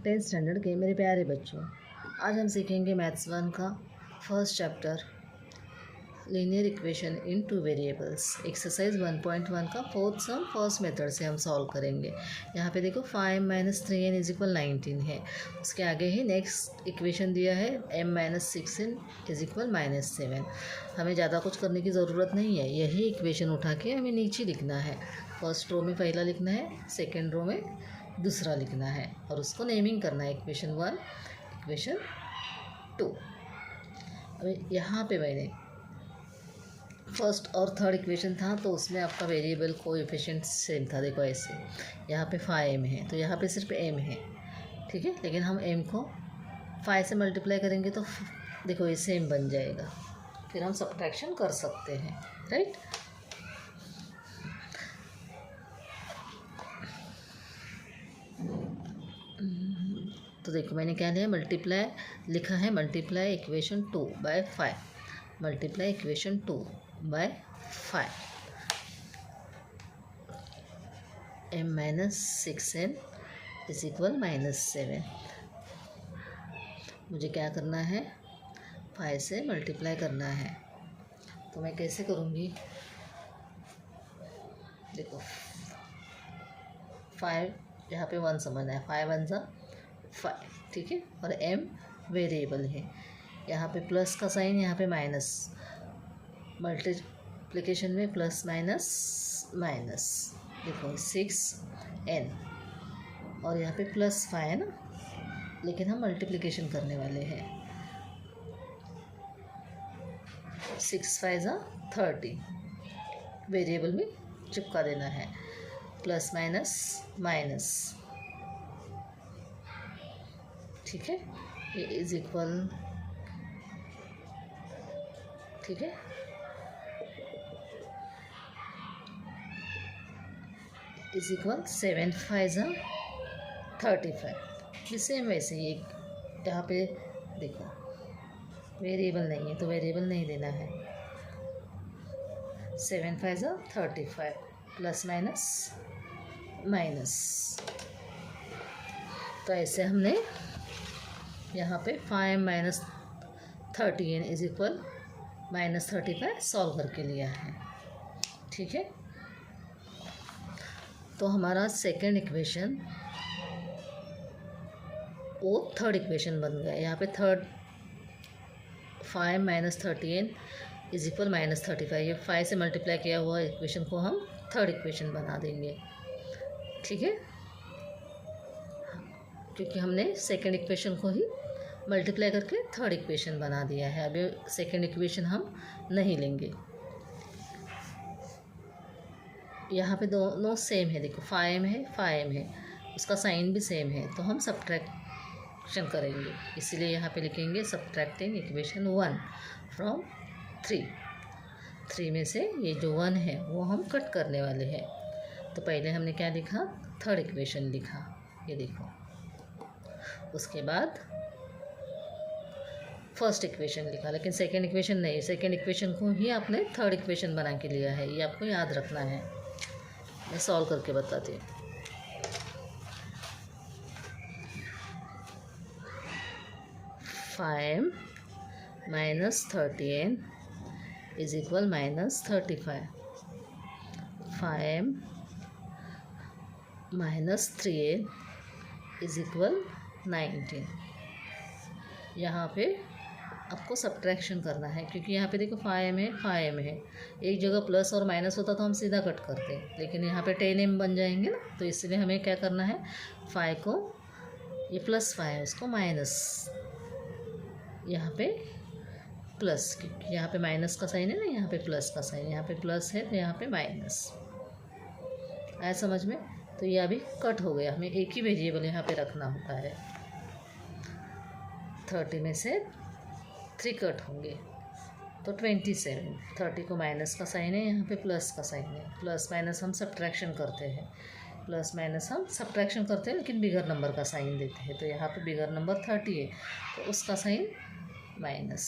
10th standard के मेरे प्यारे बच्चों, आज हम सीखेंगे मैथ्स 1 का first chapter linear equation in two variables. Exercise 1.1 का फोर्थ सम फर्स्ट मेथड से हम सॉल्व करेंगे। यहाँ पे देखो 5 - 3n = 19 है। उसके आगे ही नेक्स्ट इक्वेशन दिया है m - 6n = -7। हमें ज़्यादा कुछ करने की ज़रूरत नहीं है, यही इक्वेशन उठा के हमें नीचे लिखना है। फर्स्ट रो में पहला लिखना है, सेकेंड रो में दूसरा लिखना है और उसको नेमिंग करना है, इक्वेशन 1, इक्वेशन 2। अभी यहाँ पे मैंने फर्स्ट और थर्ड इक्वेशन था तो उसमें आपका वेरिएबल कोएफिशिएंट सेम था। देखो ऐसे यहाँ पे 5m है तो यहाँ पे सिर्फ m है, ठीक है। लेकिन हम m को 5 से मल्टीप्लाई करेंगे तो देखो ये सेम बन जाएगा, फिर हम सब्ट्रैक्शन कर सकते हैं, राइट। तो देखो मैंने क्या लिया, मल्टीप्लाई लिखा है, multiply equation 2 by 5, multiply equation 2 by 5 m - 6n = -7। मुझे क्या करना है, 5 से मल्टीप्लाई करना है। तो मैं कैसे करूँगी, देखो 5 यहाँ पे 1 समझना है, 5 1 = 5, ठीक है। और m वेरिएबल है, यहाँ पे प्लस का साइन, यहाँ पे माइनस, मल्टीप्लिकेशन में प्लस माइनस माइनस। देखो 6n और यहाँ पे +5 है ना, लेकिन हम मल्टीप्लिकेशन करने वाले हैं। 6 5 = 30, वेरिएबल में चिपका देना है, प्लस माइनस माइनस, ठीक है। ये इज इक्वल, ठीक है, इज इक्वल 7 5 = 35। ये सेम वैसे ही यहाँ पे देखो वेरिएबल नहीं है तो वेरिएबल नहीं देना है। 7 5 = 35, प्लस माइनस माइनस। तो ऐसे हमने यहाँ पे 5 - 30n = -35 सॉल्व करके लिया है, ठीक है। तो हमारा सेकेंड इक्वेशन वो थर्ड इक्वेशन बन गया। यहाँ पे थर्ड 5 - 30n = -35, ये 5 से मल्टीप्लाई किया हुआ इक्वेशन को हम थर्ड इक्वेशन बना देंगे, ठीक है। क्योंकि हमने सेकेंड इक्वेशन को ही मल्टीप्लाई करके थर्ड इक्वेशन बना दिया है। अभी सेकेंड इक्वेशन हम नहीं लेंगे। यहाँ पे दोनों सेम है, देखो 5m है 5m है, उसका साइन भी सेम है, तो हम सब्ट्रैक्शन करेंगे, इसीलिए यहाँ पे लिखेंगे सब्ट्रैक्टिंग इक्वेशन 1 फ्रॉम 3 में से ये जो 1 है वो हम कट करने वाले हैं। तो पहले हमने क्या लिखा, थर्ड इक्वेशन लिखा, ये देखो। उसके बाद फर्स्ट इक्वेशन लिखा, लेकिन सेकेंड इक्वेशन नहीं, सेकेंड इक्वेशन को ही आपने थर्ड इक्वेशन बना के लिया है, ये आपको याद रखना है। मैं सॉल्व करके बताती हूँ। -5 - 30n = -35, 5 - 3n = 19। यहाँ पे आपको सब्ट्रैक्शन करना है, क्योंकि यहाँ पे देखो 5m है 5m है, एक जगह प्लस और माइनस होता तो हम सीधा कट करते, लेकिन यहाँ पे 10m बन जाएंगे ना, तो इसलिए हमें क्या करना है, 5 को, ये +5 है उसको माइनस, यहाँ पे प्लस, क्योंकि यहाँ पे माइनस का साइन है ना, यहाँ पे प्लस का साइन, यहाँ पे प्लस है तो यहाँ पे माइनस। आया समझ में? तो ये अभी कट हो गया, हमें एक ही वेरिएबल यहाँ पे रखना होता है। 30 में से 3 कट होंगे तो 27, 30 को माइनस का साइन है, यहाँ पे प्लस का साइन है, प्लस माइनस हम सब्ट्रैक्शन करते हैं, प्लस माइनस हम सब्ट्रैक्शन करते हैं लेकिन बिगर नंबर का साइन देते हैं। तो यहाँ पे बिगर नंबर 30 है तो उसका साइन माइनस,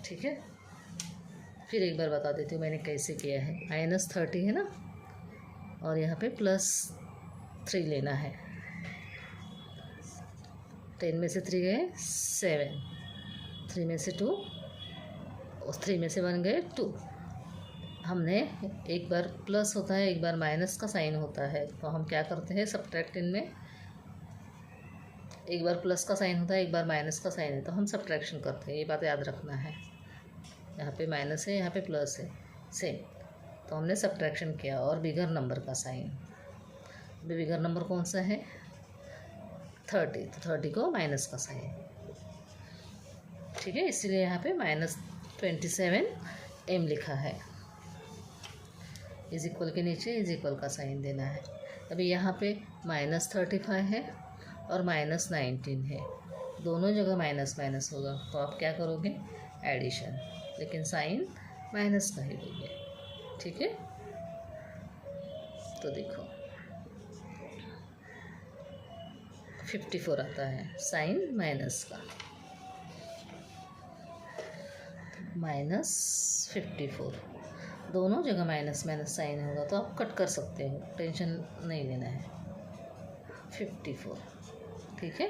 ठीक है। फिर एक बार बता देती हूँ मैंने कैसे किया है। -30 है ना, और यहाँ पे +3 लेना है। 10 में से 3 गए 7, 3 में से 2 और 3 में से 1 गए 2। हमने एक बार प्लस होता है, एक बार माइनस का साइन होता है, तो हम क्या करते हैं सब्ट्रैक्शन में, एक बार प्लस का साइन होता है, एक बार माइनस का साइन है, तो हम सब्ट्रैक्शन करते हैं। ये बात याद रखना है। यहाँ पे माइनस है, यहाँ पे प्लस है, सेम, तो हमने सब्ट्रैक्शन किया और बिगर नंबर का साइन। अभी बिगर नंबर कौन सा है 30, तो 30 को माइनस का साइन, ठीक है। इसीलिए यहाँ पे -27 m लिखा है। इज इक्वल के नीचे इज इक्वल का साइन देना है। अभी यहाँ पे -35 है और -19 है, दोनों जगह माइनस माइनस होगा, तो आप क्या करोगे एडिशन, लेकिन साइन माइनस का ही दोगे, ठीक है। तो देखो 54 आता है साइन माइनस का, -54, दोनों जगह माइनस माइनस साइन होगा, तो आप कट कर सकते हो, टेंशन नहीं लेना है। 54, ठीक है।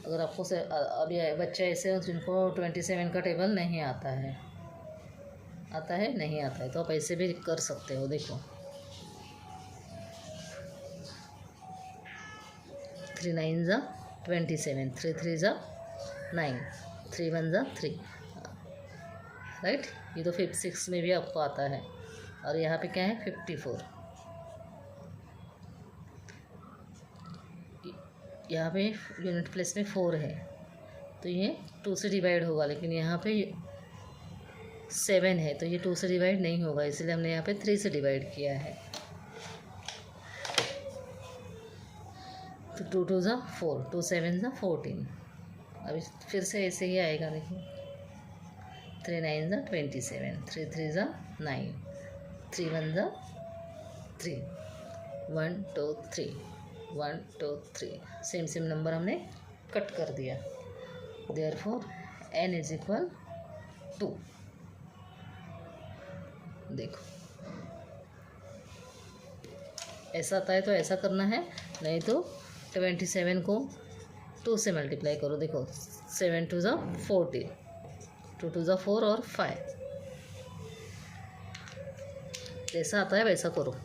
अगर आपको से अभी बच्चे ऐसे हैं जिनको 27 का टेबल नहीं आता है, नहीं आता है, तो आप ऐसे भी कर सकते हो। देखो 3 9 ज़ा 27, 3 3 ज़ा 9, 3 1 ज़ा 3, राइट। ये तो 5 6 में भी आपको आता है। और यहाँ पे क्या है 54, यहाँ पे यूनिट प्लेस में 4 है, तो ये 2 से डिवाइड होगा, लेकिन यहाँ पे 7 है, तो ये 2 से डिवाइड नहीं होगा, इसलिए हमने यहाँ पे 3 से डिवाइड किया है। तो 2 2 ज़ा 4, 2 7 ज़ा 14। अभी फिर से ऐसे ही आएगा, देखो 3 9 ज़ा 27, 3 3 ज़ा 9, 3 1 ज़ा 3, 1 2 3, 1 2 3, सेम नंबर हमने कट कर दिया। Therefore n is equal 2। देखो ऐसा आता है तो ऐसा करना है, नहीं तो 27 को 2 से मल्टीप्लाई करो। देखो 7 2 ज़ा 14, 2 2 ज़ा 4 और 5, जैसा आता है वैसा करो।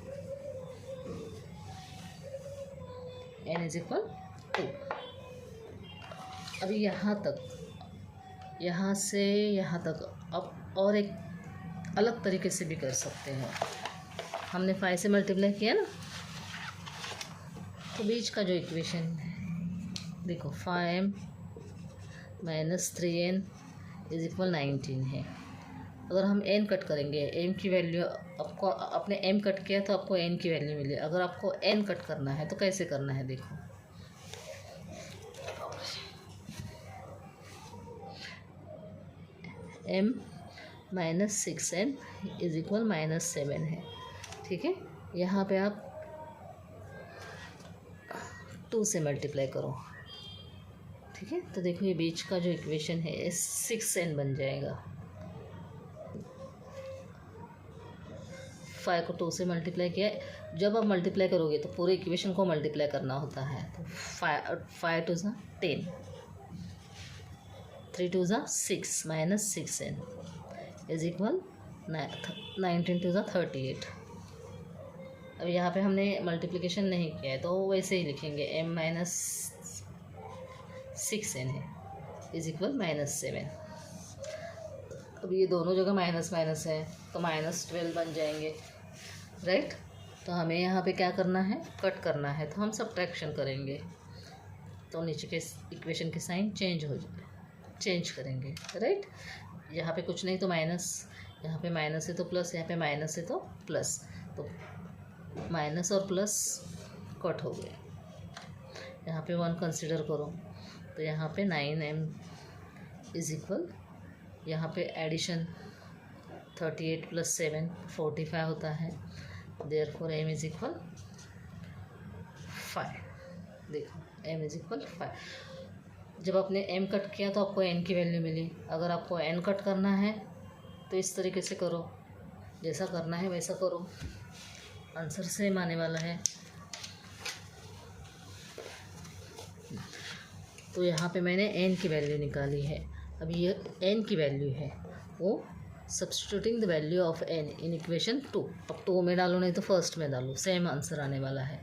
n is equal 2। अभी यहाँ तक, यहाँ से यहाँ तक आप और एक अलग तरीके से भी कर सकते हैं। हमने 5 से मल्टीप्लाई किया ना, तो बीच का जो इक्वेशन है देखो 5m - 3n इज इक्वल 19 है। अगर हम n कट करेंगे, m की वैल्यू आपको, आपने m कट किया तो आपको n की वैल्यू मिली। अगर आपको n कट करना है तो कैसे करना है, देखो m - 6n इज इक्वल -7 है, ठीक है। यहाँ पे आप 2 से मल्टीप्लाई करो, ठीक है। तो देखो ये बीच का जो इक्वेशन है 6n बन जाएगा। 5 को 2 से मल्टीप्लाई किया, जब आप मल्टीप्लाई करोगे तो पूरे इक्वेशन को मल्टीप्लाई करना होता है। तो 5 2 ज़ा 10, 3 2 ज़ा 6 -6n इज इक्वल 19 2 ज़ा 38। अब यहाँ पे हमने मल्टीप्लिकेशन नहीं किया है तो वैसे ही लिखेंगे, m - 6n है इज इक्वल -7। अब ये दोनों जगह माइनस माइनस है तो -12 बन जाएंगे, राइट। तो हमें यहाँ पे क्या करना है, कट करना है, तो हम सब्ट्रैक्शन करेंगे, तो नीचे के इक्वेशन के साइन चेंज करेंगे, राइट। यहाँ पे कुछ नहीं तो माइनस, यहाँ पे माइनस है तो प्लस, यहाँ पे माइनस है तो प्लस, तो माइनस और प्लस कट हो गए। यहाँ पे 1 कंसिडर करो, तो यहाँ पे 9m इज इक्वल, यहाँ पे एडिशन 38 + 7 45 होता है। Therefore m is equal 5। देखो m इज इक्वल 5। जब आपने m कट किया तो आपको n की वैल्यू मिली। अगर आपको n कट करना है तो इस तरीके से करो, जैसा करना है वैसा करो, आंसर सेम आने वाला है। तो यहाँ पे मैंने n की वैल्यू निकाली है। अब ये n की वैल्यू है, वो substituting the value of n in equation 2। अब 2 में डालो नहीं तो फर्स्ट में डालो, सेम आंसर आने वाला है।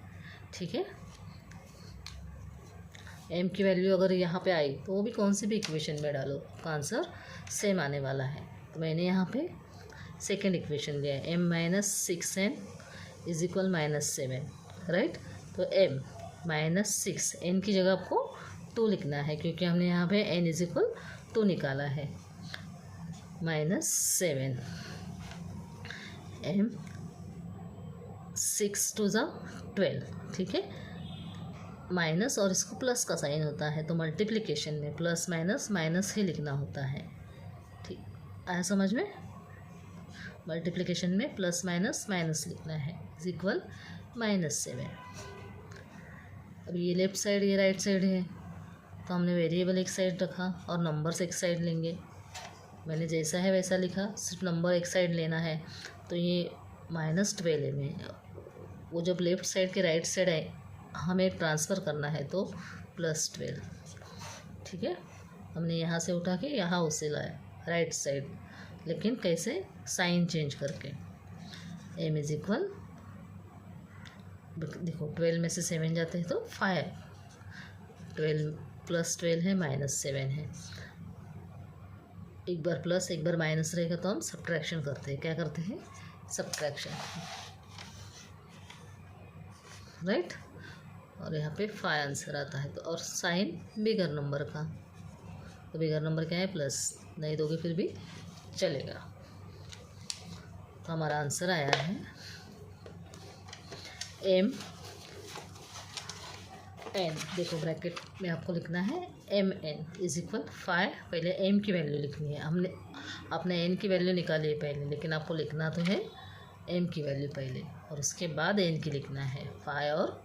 ठीक है, m की वैल्यू अगर यहाँ पे आई तो वो भी कौन सी भी इक्वेशन में डालो, आपका आंसर सेम आने वाला है। तो मैंने यहाँ पे सेकेंड इक्वेशन लिया है, m minus 6n is equal minus 7, right. तो m माइनस 6, n की जगह आपको 2 लिखना है क्योंकि हमने यहाँ पे n इज इक्वल 2 निकाला है, माइनस 7, m 6 टू ज़ा 12। ठीक है, माइनस और इसको प्लस का साइन होता है, तो मल्टीप्लिकेशन में प्लस माइनस माइनस ही लिखना होता है। ठीक आया समझ में, मल्टीप्लिकेशन में प्लस माइनस माइनस लिखना है, इज इक्वल माइनस 7। अब ये लेफ्ट साइड ये राइट साइड है, तो हमने वेरिएबल एक साइड रखा और नंबर्स एक साइड लेंगे। मैंने जैसा है वैसा लिखा, सिर्फ नंबर एक साइड लेना है। तो ये माइनस 12 में वो जब लेफ्ट साइड के राइट साइड है हमें ट्रांसफ़र करना है तो प्लस 12। ठीक है, हमने यहाँ से उठा के यहाँ उसे लाया राइट साइड, लेकिन कैसे, साइन चेंज करके। m इज इक्वल, देखो 12 में से 7 जाते हैं तो 5, 12 प्लस 12 है माइनस 7 है। एक बार प्लस एक बार माइनस रहेगा तो हम सब्ट्रैक्शन करते हैं। क्या करते हैं, सब्ट्रैक्शन, राइट। और यहाँ पे 5 आंसर आता है। तो और साइन बिगर नंबर का, तो बिगर नंबर क्या है, प्लस, नहीं दोगे फिर भी चलेगा। तो हमारा आंसर आया है m n, देखो ब्रैकेट में आपको लिखना है mn इज इक्वल 5। पहले m की वैल्यू लिखनी है, हमने आपने n की वैल्यू निकाली है पहले, लेकिन आपको लिखना तो है m की वैल्यू पहले और उसके बाद n की लिखना है, 5 और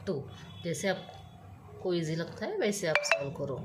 2। जैसे आपको ईजी लगता है वैसे आप सॉल्व करो।